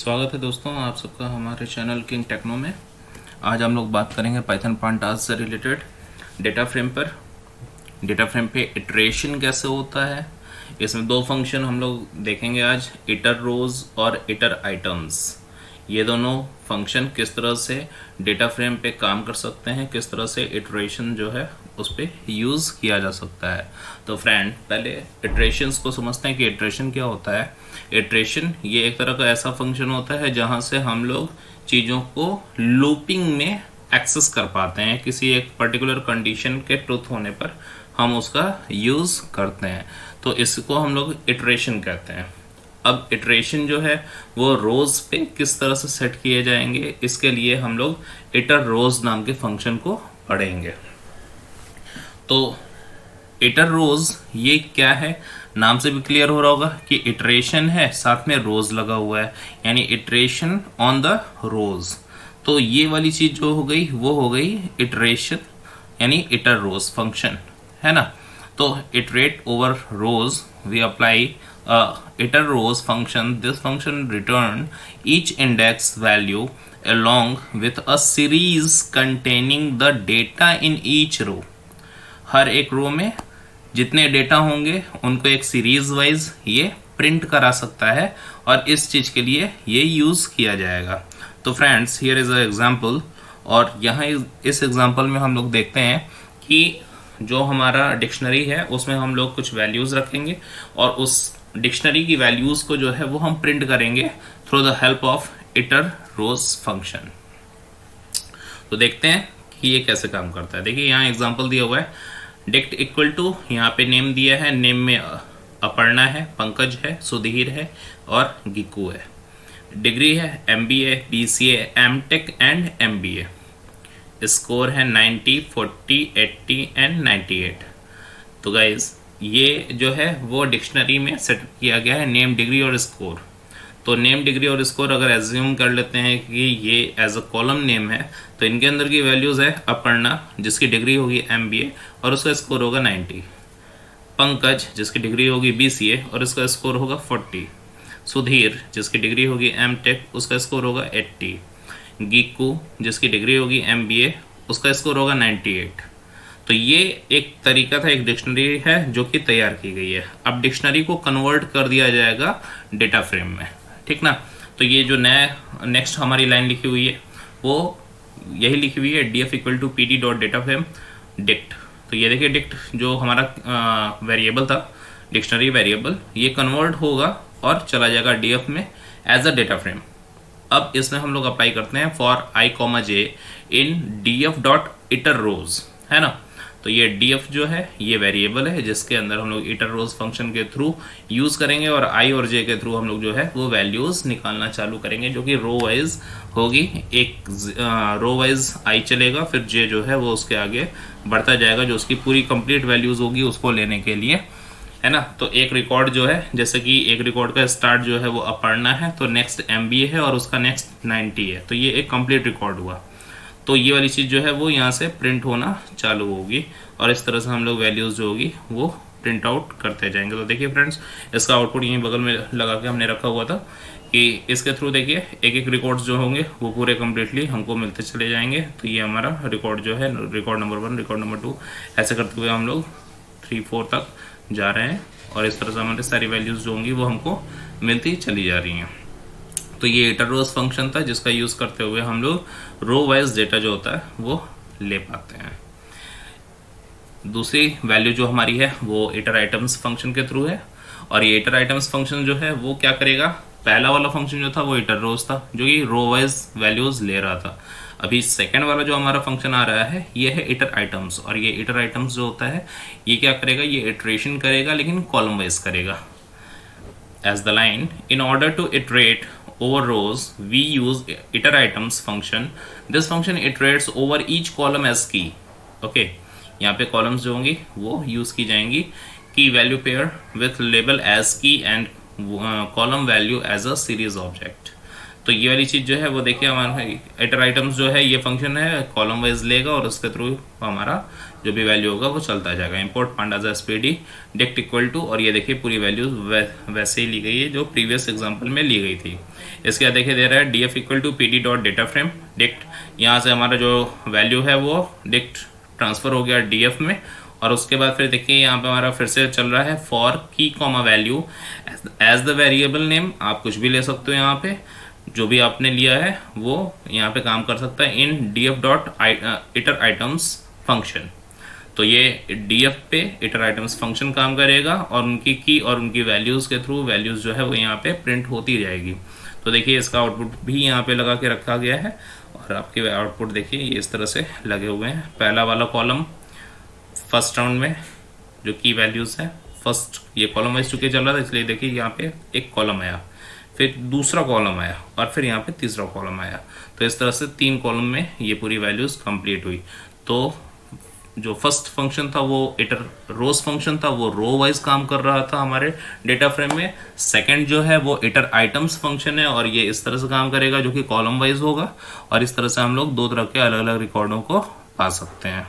स्वागत है दोस्तों आप सबका हमारे चैनल किंग टेक्नो में। आज हम लोग बात करेंगे पाइथन पांडास से रिलेटेड डेटा फ्रेम पर। डेटा फ्रेम पे इटरेशन कैसे होता है, इसमें दो फंक्शन हम लोग देखेंगे आज, इटर रोज और इटर आइटम्स। ये दोनों फंक्शन किस तरह से डेटा फ्रेम पे काम कर सकते हैं, किस तरह से इटरेशन जो है उस पर यूज़ किया जा सकता है। तो फ्रेंड पहले इटरेशंस को समझते हैं कि इटरेशन क्या होता है। इटरेशन ये एक तरह का ऐसा फंक्शन होता है जहां से हम लोग चीज़ों को लूपिंग में एक्सेस कर पाते हैं। किसी एक पर्टिकुलर कंडीशन के ट्रुथ होने पर हम उसका यूज़ करते हैं, तो इसको हम लोग इटरेशन कहते हैं। अब इटरेशन जो है वो रोज पे किस तरह से सेट किए जाएंगे, इसके लिए हम लोग इटर रोज नाम के फंक्शन को पढ़ेंगे। तो इटर रोज ये क्या है, नाम से भी क्लियर हो रहा होगा कि इटरेशन है, साथ में रोज लगा हुआ है, यानी इटरेशन ऑन द रोज। तो ये वाली चीज जो हो गई वो हो गई इटरेशन, यानी इटर रोज फंक्शन, है ना। तो iterate over rows we apply iter rows function. This function return each index value along with a series containing the data in each row. हर एक रो में जितने डेटा होंगे उनको एक सीरीज वाइज ये प्रिंट करा सकता है और इस चीज के लिए ये यूज किया जाएगा। तो friends here is a example, और यहाँ इस एग्जांपल में हम लोग देखते हैं कि जो हमारा डिक्शनरी है उसमें हम लोग कुछ वैल्यूज रखेंगे और उस डिक्शनरी की वैल्यूज को जो है वो हम प्रिंट करेंगे through the help of iterrows function. तो देखते हैं कि ये कैसे काम करता है। देखिए यहाँ एग्जांपल दिया हुआ है, डिक्ट इक्वल टू, यहाँ पे नेम दिया है, नेम में अपर्णा है, पंकज है, सुधीर है और गिकू है। डिग्री है MBA, BCA, MTech and MBA। Score है 90, 40, 80 एंड 98। तो गाइज ये जो है वो डिक्शनरी में सेट किया गया है, नेम, डिग्री और स्कोर। तो नेम, डिग्री और स्कोर अगर एज्यूम कर लेते हैं कि ये एज अ कॉलम नेम है, तो इनके अंदर की वैल्यूज है अपर्णा जिसकी डिग्री होगी MBA और उसका स्कोर होगा 90, पंकज जिसकी डिग्री होगी BCA और उसका स्कोर होगा 40, सुधीर जिसकी डिग्री होगी MTech उसका स्कोर होगा 80, गीकू जिसकी डिग्री होगी MBA उसका स्कोर होगा 98। तो ये एक तरीका था, एक डिक्शनरी है जो कि तैयार की गई है। अब डिक्शनरी को कन्वर्ट कर दिया जाएगा डेटा फ्रेम में, ठीक ना। तो ये जो नेक्स्ट हमारी लाइन लिखी हुई है वो यही लिखी हुई है, df equal to pd dot data frame dict. तो ये देखिए डिक्ट जो हमारा वेरिएबल था, डिक्शनरी वेरिएबल, ये कन्वर्ट होगा और चला जाएगा df में एज अ डेटा फ्रेम। अब इसमें हम लोग अप्लाई करते हैं for i, j in df dot iterrows, है ना। तो ये df जो है ये वेरिएबल है जिसके अंदर हम लोग इटर रोज फंक्शन के थ्रू यूज करेंगे और i और j के थ्रू हम लोग जो है वो वैल्यूज निकालना चालू करेंगे, जो कि रो वाइज होगी। एक रो वाइज i चलेगा, फिर j जो है वो उसके आगे बढ़ता जाएगा, जो उसकी पूरी कंप्लीट वैल्यूज होगी उसको लेने के लिए, है ना। तो एक रिकॉर्ड जो है, जैसे कि एक रिकॉर्ड का स्टार्ट जो है वो अपर्णा है, तो नेक्स्ट MBA है और उसका नेक्स्ट 90 है, तो ये एक कंप्लीट रिकॉर्ड हुआ। तो ये वाली चीज़ जो है वो यहाँ से प्रिंट होना चालू होगी और इस तरह से हम लोग वैल्यूज़ जो होगी वो प्रिंट आउट करते जाएंगे। तो देखिए फ्रेंड्स, इसका आउटपुट यहीं बगल में लगा के हमने रखा हुआ था कि इसके थ्रू देखिए एक एक रिकॉर्ड्स जो होंगे वो पूरे कम्प्लीटली हमको मिलते चले जाएंगे। तो ये हमारा रिकॉर्ड जो है, रिकॉर्ड नंबर 1, रिकॉर्ड नंबर 2, ऐसे करते हुए हम लोग 3, 4 तक जा रहे हैं और इस तरह से हमारी सारी वैल्यूज़ जो होंगी वो हमको मिलती चली जा रही हैं। तो ये इटर रोज फंक्शन था जिसका यूज करते हुए हम लोग रो वाइज डेटा जो होता है वो ले पाते हैं। दूसरी वैल्यू जो हमारी है वो इटर आइटम्स फंक्शन के थ्रू है, और ये इटर आइटम्स फंक्शन जो है वो क्या करेगा, पहला वाला फंक्शन जो था वो इटर रोज था जो कि रो वाइज वैल्यूज ले रहा था। अभी सेकेंड वाला जो हमारा फंक्शन आ रहा है ये है इटर आइटम्स, और ये इटर आइटम्स जो होता है ये क्या करेगा, ये इटरेशन करेगा लेकिन कॉलम वाइज करेगा। As the line, in order to iterate over rows we use iter items function. This function iterates over each column as key. Okay, यहाँ पे columns जो होंगी वो use की जाएंगी key value pair with label as key and column value as a series object. तो ये वाली चीज़ जो है वो देखिए हमारा इटर आइटम्स जो है ये फंक्शन है कॉलम वाइज लेगा और उसके थ्रू हमारा जो भी वैल्यू होगा वो चलता जाएगा। Import pandas as pd dict equal to, और ये देखिए पूरी वैल्यूज वैसे ही ली गई है जो प्रीवियस एग्जांपल में ली गई थी। इसके बाद देखिए दे रहा है df equal to pd dot data frame dict, यहाँ से हमारा जो वैल्यू है वो डिक्ट ट्रांसफर हो गया df में। और उसके बाद फिर देखिए यहाँ पे हमारा फिर से चल रहा है for key comma value as the variable name, आप कुछ भी ले सकते हो यहाँ पे, जो भी आपने लिया है वो यहाँ पे काम कर सकता है इन df dot hitter items function. तो ये df पे इटर आइटम्स फंक्शन काम करेगा और उनकी की और उनकी वैल्यूज़ के थ्रू वैल्यूज़ जो है वो यहाँ पे प्रिंट होती जाएगी। तो देखिए इसका आउटपुट भी यहाँ पे लगा के रखा गया है और आपके आउटपुट देखिए ये इस तरह से लगे हुए हैं। पहला वाला कॉलम फर्स्ट राउंड में जो की वैल्यूज़ है, फर्स्ट ये कॉलम वाइज चुके चल रहा था इसलिए देखिए यहाँ पे एक कॉलम आया, फिर दूसरा कॉलम आया और फिर यहाँ पे तीसरा कॉलम आया। तो इस तरह से 3 कॉलम में ये पूरी वैल्यूज़ कंप्लीट हुई। तो जो फर्स्ट फंक्शन था वो इटर रोज फंक्शन था, वो रो वाइज काम कर रहा था हमारे डेटा फ्रेम में। सेकंड जो है वो इटर आइटम्स फंक्शन है और ये इस तरह से काम करेगा जो कि कॉलम वाइज होगा। और इस तरह से हम लोग 2 तरह के अलग अलग रिकॉर्डों को पा सकते हैं।